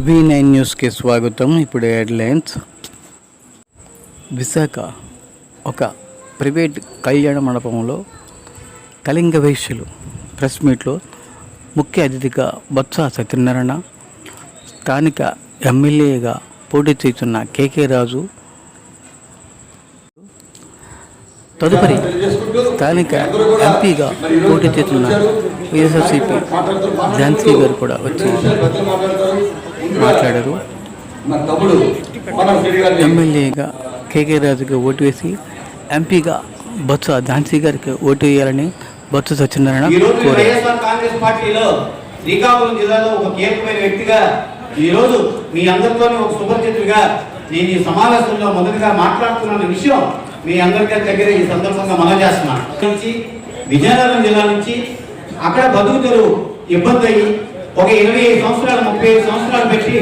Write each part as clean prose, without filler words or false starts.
V9 న్యూస్కి స్వాగతం. ఇప్పుడు హెడ్లైన్స్. విశాఖ ఒక ప్రైవేట్ కళ్యాణ మండపంలో కళింగ వైశ్యులు ప్రెస్ మీట్లో ముఖ్య అతిథిగా బొత్స సత్యనారాయణ, స్థానిక ఎమ్మెల్యేగా పోటీ చేస్తున్న కేకే రాజు, తదుపరి స్థానిక ఎంపీగా పోటీ చేస్తున్న వైఎస్ఆర్సీపీ ఝాన్సీ గారు కూడా వచ్చి మాట్లాడారు. ఎమ్మెల్యేగా కేకే రాజుకి ఓటు వేసి ఎంపీగా బొత్స ఝాన్సీ గారికి ఓటు వేయాలని బొత్స సత్యనారాయణ కోరారు. శ్రీకాకుళం జిల్లాలో ఒక కీలకమైన వ్యక్తిగా ఈరోజు మీ అందరితోనే ఒక సుపరిచితుడిగా నేను ఈ సమావేశంలో మొదటిగా మాట్లాడుతున్న విషయం మీ అందరికీ దగ్గర ఈ సందర్భంగా మనం చేస్తున్నాను. విజయనగరం జిల్లా నుంచి అక్కడ బతుకు తెరువు ఇబ్బంది అయ్యి ఒక 25 సంవత్సరాలు 35 సంవత్సరాలు పెట్టి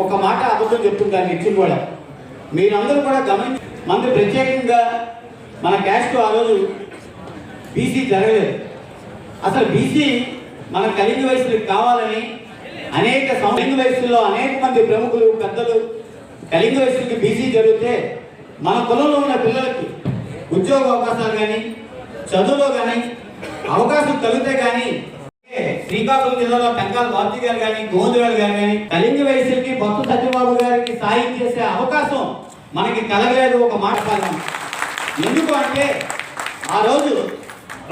ఒక మాట అబద్ధం చెప్తుంటాను ఇచ్చిన కూడా మీరందరూ కూడా గమనించి మనకి ప్రత్యేకంగా మన క్యాస్ట్ ఆ రోజు బీసీ జరగలేదు. అసలు బీసీ మన కళింగ వయసులకు కావాలని అనేక కళింగ వయసులో అనేక మంది ప్రముఖులు పెద్దలు కళింగ వయసులకి బీసీ జరిగితే మన కులంలో ఉన్న పిల్లలకి ఉద్యోగ అవకాశాలు కానీ చదువులో కానీ అవకాశం కలిగితే కానీ శ్రీకాకుళం జిల్లాలో పెంకాల బాబ్జీ గారు కానీ గోందురాలు గారు కానీ కళింగ వయసులకి బొత్స సత్యబాబు గారికి సాయం చేసే అవకాశం మనకి కలగలేదు. ఒక మాట కాలం ఎందుకు అంటే ఆ రోజు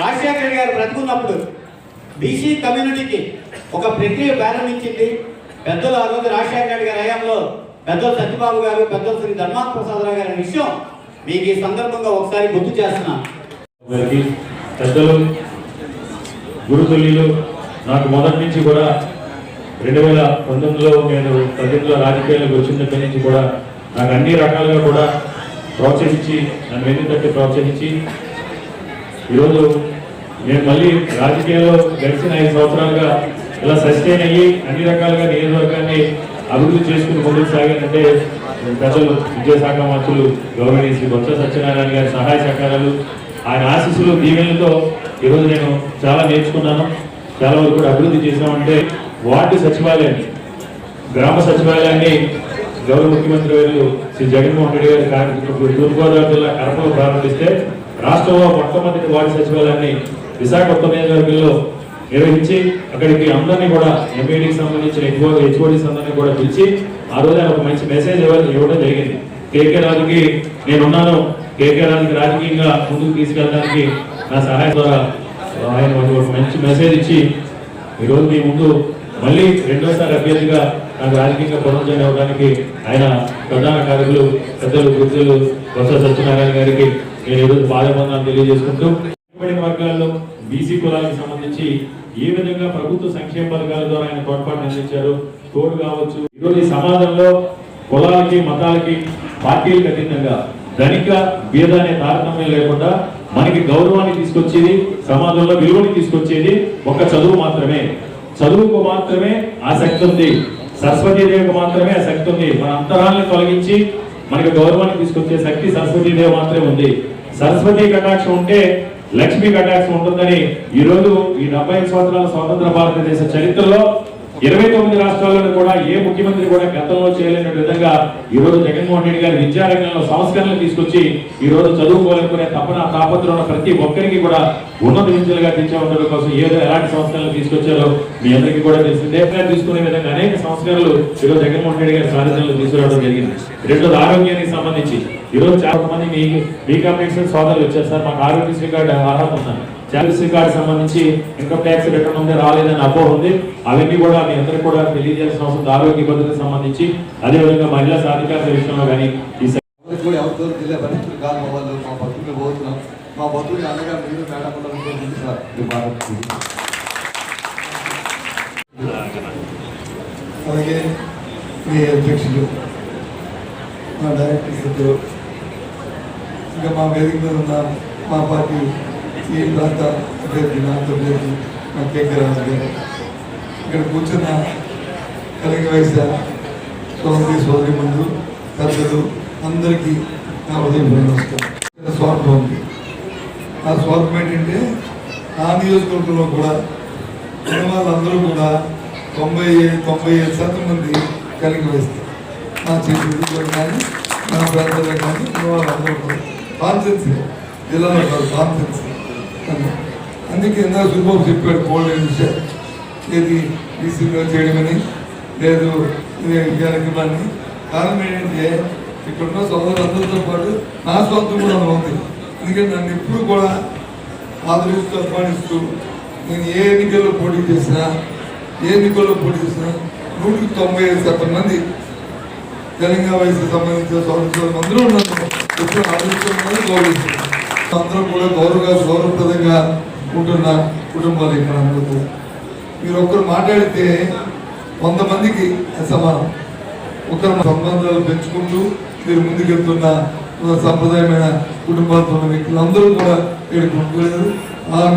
రాజశేఖర గారు బ్రతుకున్నప్పుడు బీసీ కమ్యూనిటీకి ఒక ప్రక్రియ ప్రారంభించింది పెద్దలు. ఆ రోజు రాజశేఖర గారి హయాంలో పెద్దలు సత్యబాబు గారు, పెద్దలు శ్రీ ధర్మాన ప్రసాదరావు గారి విషయం మీకు ఈ సందర్భంగా ఒకసారి గుర్తు చేస్తున్నాను. పెద్దలు గురుతుల్యులు నాకు మొదటి నుంచి కూడా 2019లో నేను 18లో రాజకీయాలకు వచ్చినప్పటి నుంచి కూడా నాకు అన్ని రకాలుగా కూడా ప్రోత్సహించి నన్ను వెన్ను తట్టి ప్రోత్సహించి ఈరోజు నేను మళ్ళీ రాజకీయాల్లో గడిచిన 5 సంవత్సరాలుగా ఇలా సస్టైన్ అయ్యి అన్ని రకాలుగా నియోజకవర్గాన్ని అభివృద్ధి చేసుకుని ముందుకు సాగానంటే పెద్దలు విద్యాశాఖ మంత్రులు గౌరవనీయ శ్రీ బొత్స సత్యనారాయణ గారి సహాయ సహకారాలు, ఆయన ఆశీస్సులు, దీవెనలతో ఈరోజు నేను చాలా నేర్చుకున్నాను. చాలా వరకు కూడా అభివృద్ధి చేసామంటే వార్డు సచివాలయాన్ని, గ్రామ సచివాలయాన్ని గౌరవ ముఖ్యమంత్రి గారు శ్రీ జగన్మోహన్ రెడ్డి గారి తూర్పుగోదావరి జిల్లా కడపలో ప్రారంభిస్తే రాష్ట్రంలో మొట్టమొదటి వార్డు సచివాలయాన్ని విశాఖ ఉత్తర నియోజకవర్గంలో నిర్వహించి అక్కడికి అందరినీ కూడా ఎంపీడీకి సంబంధించిన హెచ్ఓడీస్ అందరినీ కూడా పిలిచి ఆ రోజు ఆయన ఒక మంచి మెసేజ్ ఇవ్వడం జరిగింది. కేకే రాజుకి నేనున్నాను, కేకే రాజుకి రాజకీయంగా ముందుకు తీసుకెళ్ళడానికి నా సహాయం ద్వారా ఆయన ఒక మంచి మెసేజ్ ఇచ్చి ఈరోజు మీ ముందు మళ్ళీ రెండోసారి అభ్యర్థిగా నాకు రాజకీయంగా పునర్జన ఇవ్వడానికి ఆయన ప్రధాన కార్యకులు పెద్దలు గుర్తులు బొత్స సత్యనారాయణ గారికి నేను ఈరోజు పాదబంధాన్ని తెలియజేసుకుంటూ వర్గాల్లో బీసీ కులాలకు సంబంధించి ఏ విధంగా ప్రభుత్వ సంక్షేమ పథకాల ద్వారా ఆయన తోడ్పాటు అందించారు, తోడు కావచ్చు. ఈరోజు ఈ సమాజంలో కులాలకి మతాలకి పార్టీలకు అతీతంగా ధనిక బీద అనే తారతమ్యం లేకుండా మనకి గౌరవాన్ని తీసుకొచ్చేది, సమాజంలో విలువని తీసుకొచ్చేది ఒక చదువు మాత్రమే. చదువుకు మాత్రమే ఆసక్తి ఉంది, సరస్వతీదేవికి మాత్రమే ఆ శక్తి ఉంది. మన అంతరాలను తొలగించి మనకి గౌరవాన్ని తీసుకొచ్చే శక్తి సరస్వతీదేవి మాత్రమే ఉంది. సరస్వతీ కటాక్షం ఉంటే లక్ష్మీ కటాక్షం ఉంటుందని ఈరోజు ఈ 75 సంవత్సరాల స్వతంత్ర భారతదేశ చరిత్రలో 29 రాష్ట్రాలను కూడా ఏ ముఖ్యమంత్రి కూడా గతంలో చేయలేని విధంగా ఈరోజు జగన్మోహన్ రెడ్డి గారి విద్యారంగంలో సంస్కరణలు తీసుకొచ్చి ఈరోజు చదువుకోవాలనుకునే తాపత్రం ప్రతి ఒక్కరికి కూడా ఉన్నత విద్యలుగా తెచ్చే కోసం ఎలాంటి సంస్కరణలు తీసుకొచ్చారో మీ అందరికీ కూడా తెలిసిందే. తీసుకునే విధంగా అనేక సంస్కరణలు ఈరోజు జగన్మోహన్ రెడ్డి గారి సారథ్యంలో తీసుకురావడం జరిగింది. రెండోది ఆరోగ్యానికి సంబంధించి ఈరోజు చాలా మంది మీ కాంపిటీషన్ సోదరులు వచ్చారు, సార్ మాకు ఆరోగ్యశ్రీ కార్డు అర్హత ఉందని. ఆరోగ్యశ్రీ కార్డు సంబంధించి ఇన్కమ్ ట్యాక్స్ రిటర్న్ ఉంది, రాలేదని అపోహ ఉంది. అవన్నీ కూడా మీ అందరికీ కూడా తెలియజేయాల్సిన అవసరం. ఆరోగ్య భద్రతకు సంబంధించి అదేవిధంగా మహిళా సాధికారత విషయంలో కానీ అలాగే మీ అధ్యక్షులు, మా డైరెక్టర్ సభ్యులు, ఇంకా మా వేదిక మీద ఉన్న మా పార్టీ ఈ ప్రాంత అభ్యర్థి అభ్యర్థి మా కేకే రాజు గారు, ఇక్కడ కూర్చున్న కళింగ వైశ్య సోదరి సోదరి ముందు పెద్దలు అందరికీ నా ఉదయం నమస్కారం. స్వార్థం ఉంది. ఆ స్వార్థం ఏంటంటే ఆ నియోజకవర్గంలో కూడా ఉన్న వాళ్ళందరూ కూడా 95% మంది కలిగి వేస్తారు. నా చేతులు కానీ నా ప్రాంతంలో కానీ ఉన్న వాళ్ళందరూ కూడా కాన్సెన్స్ జిల్లాలో కాదు కాన్సెన్స్. అందుకే ఇందాక సుబాబు చెప్పాడు కోల్డ్ విషయం ఏది బీసీలో చేయడమని లేదు ఇవ్వాలని. కారణం ఏంటంటే ఇక్కడున్న సోదరులందరితో పాటు నా స్వార్థం కూడా ఉంది. ఎందుకంటే నన్ను ఎప్పుడు కూడా ఆదరిస్తూ అభిమానిస్తూ నేను ఏ ఎన్నికల్లో పోటీ చేసినా 195% మంది తెలంగాణ వయసుకు సంబంధించిన సోదరులు అందరూ నన్ను ఎప్పుడు ఆదరిస్తున్నారని గౌరవిస్తున్నారు. అందరూ కూడా గౌరవప్రదంగా ఉంటున్న కుటుంబాలు ఇక్కడ అందరూ. మీరు ఒక్కరు మాట్లాడితే 100 మందికి సమానం. ఒకరు సంబంధాలు పెంచుకుంటూ మీరు ముందుకెళ్తున్న సంప్రదాయమైన కుటుంబాలతో ఉన్న వ్యక్తులందరూ కూడా ఇక్కడ కొనుక్కోలేదు.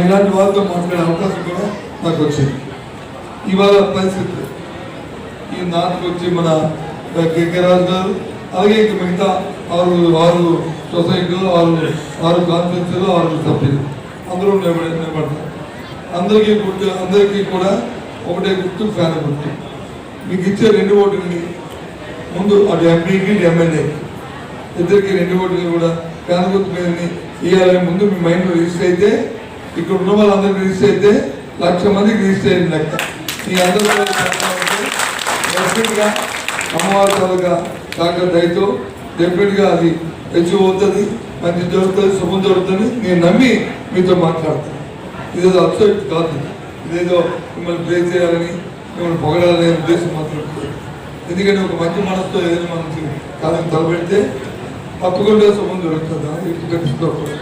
ఇలాంటి వాళ్ళతో మాట్లాడే అవకాశం కూడా నాకు వచ్చింది. ఇవాళ పరిస్థితి ఈ నాటికి వచ్చి మన కేకే రాజు గారు అలాగే ఇంక మిగతా 6 సొసైటీలో 6 కాన్ఫరెన్స్లో 6 సభ్యులు అందరూ నిలబడతారు. అందరికీ కూడా ఒకటే గుర్తు, ఫ్యాన్ గుర్తు. మీకు ఇచ్చే 2 ఓటుని ముందు అటు ఎంపీకి ఎమ్మెల్యే ఇద్దరికి 2 ఓటులు కూడా ఫ్యాన్ గుర్తు మీద ఇవ్వాలని ముందు మీ మైండ్లో రిజిస్టర్ అయితే ఇక్కడ ఉన్న వాళ్ళందరికీ రిజిస్టర్ అయితే 1,00,000 మందికి రిజిస్టర్ అయిన లెక్క. ఈ అందరూ డెఫినెట్గా అమ్మవారి తాలూకా డాక్టర్ దయతో డెఫినెట్గా అది హెచ్చు అవుతుంది, మంచి జరుగుతుంది, శుభం జరుగుతుంది నేను నమ్మి మీతో మాట్లాడతాను. ఇదేదో అప్సెట్ కాదు, ఇదేదో మిమ్మల్ని ప్రే చేయాలని మిమ్మల్ని పొగడాలనే ఉద్దేశం మాత్రం. ఎందుకంటే ఒక మంచి మనసుతో ఏదైనా మనం కాదని తలపెడితే తప్పకుండా శుభం జరుగుతుంది. ఇటు కట్టించుకోకూడదు.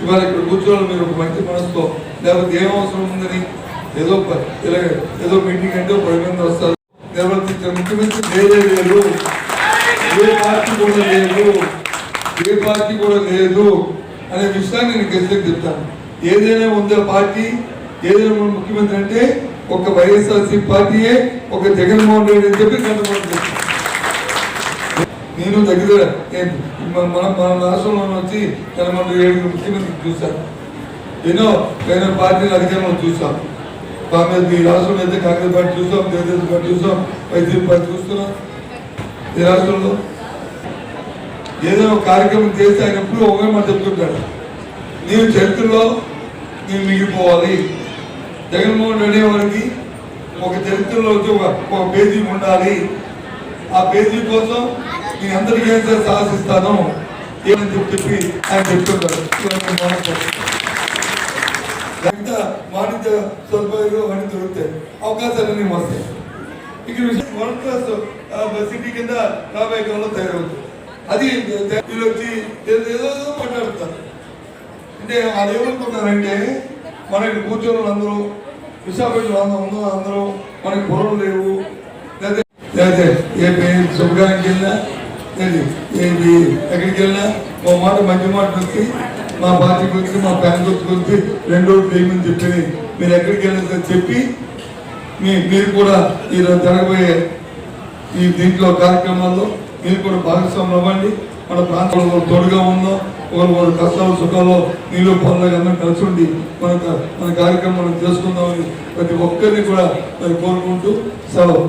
ఇవాళ ఇక్కడ కూర్చోవాలి మీరు ఒక మంచి మనసుతో, లేకపోతే ఏం అవసరం ఉందని ఏదో మీటింగ్ అంటే 10 మంది వస్తారు. నిర్వర్తించిన ముఖ్యమంత్రి లేదు, ఏ పార్టీ కూడా లేదు అనే విషయాన్ని నేను గెలిచి చెప్తాను. ఏదైనా ఉందా పార్టీ, ఏదైనా ముఖ్యమంత్రి అంటే ఒక వైఎస్ఆర్సీ పార్టీయే, ఒక జగన్మోహన్ రెడ్డి అని చెప్పి కనుగొంటాను. నేను దగ్గర మన రాష్ట్రంలో వచ్చి 7 ముఖ్యమంత్రి చూశాను. ఎన్నో పార్టీల అధికారంలో చూసాం. కాంగ్రెస్ ఈ రాష్ట్రంలో అయితే కాంగ్రెస్ పార్టీ చూసాం, తెలుగుదేశం పార్టీ చూసాం, వైసీపీ పార్టీ చూస్తున్నాం. ఈ రాష్ట్రంలో ఏదైనా ఒక కార్యక్రమం చేస్తే ఆయన ఎప్పుడు ఒకే మాట చెప్తుంటాడు, నేను చరిత్రలో నేను మిగిలిపోవాలి. జగన్మోహన్ రెడ్డి వారికి ఒక చరిత్రలో వచ్చి ఒక పేజీ ఉండాలి. ఆ పేజీ కోసం నేను అందరికీ ఏం సాహసిస్తాను ఏమని చెప్పి ఆయన చెప్తుంటారు. వాణిజ్య సదుపాయాలు అన్ని దొరుకుతాయి, అవకాశాలన్నీ వస్తాయి. ఇక్కడ వరల్డ్ క్లాస్ సిటీ కింద రాబోయే కాలంలో తయారవుతుంది. అది వీళ్ళు వచ్చి ఏదో మాట్లాడుతారు. అంటే వాళ్ళు ఏమనుకుంటారంటే మనకి కూర్చొని అందరూ విశాఖపట్నంలో అందరూ మనకి పొరలు లేవు, లేదా ఏ శుభ్రానికి వెళ్ళినా ఎక్కడికి వెళ్ళినా ఓ మాట మంచి మాట వచ్చి మా పార్టీ గురించి మా ఫ్యాన్ గురించి 2 ఓట్లు వేయమని చెప్పి మీరు ఎక్కడికి వెళ్ళిన చెప్పి మీరు కూడా ఈరోజు జరగబోయే ఈ దీంట్లో కార్యక్రమాల్లో మీరు కూడా భాగస్వాములు అవ్వండి. మన ప్రాంతంలో తోడుగా ఉందాం, ఒకరు కష్టాలు సుఖాల్లో నీళ్ళు పనులు అందరం కలిసి ఉండి మన కార్యక్రమాలను చేసుకుందామని ప్రతి ఒక్కరిని కూడా కోరుకుంటూ సెలవు.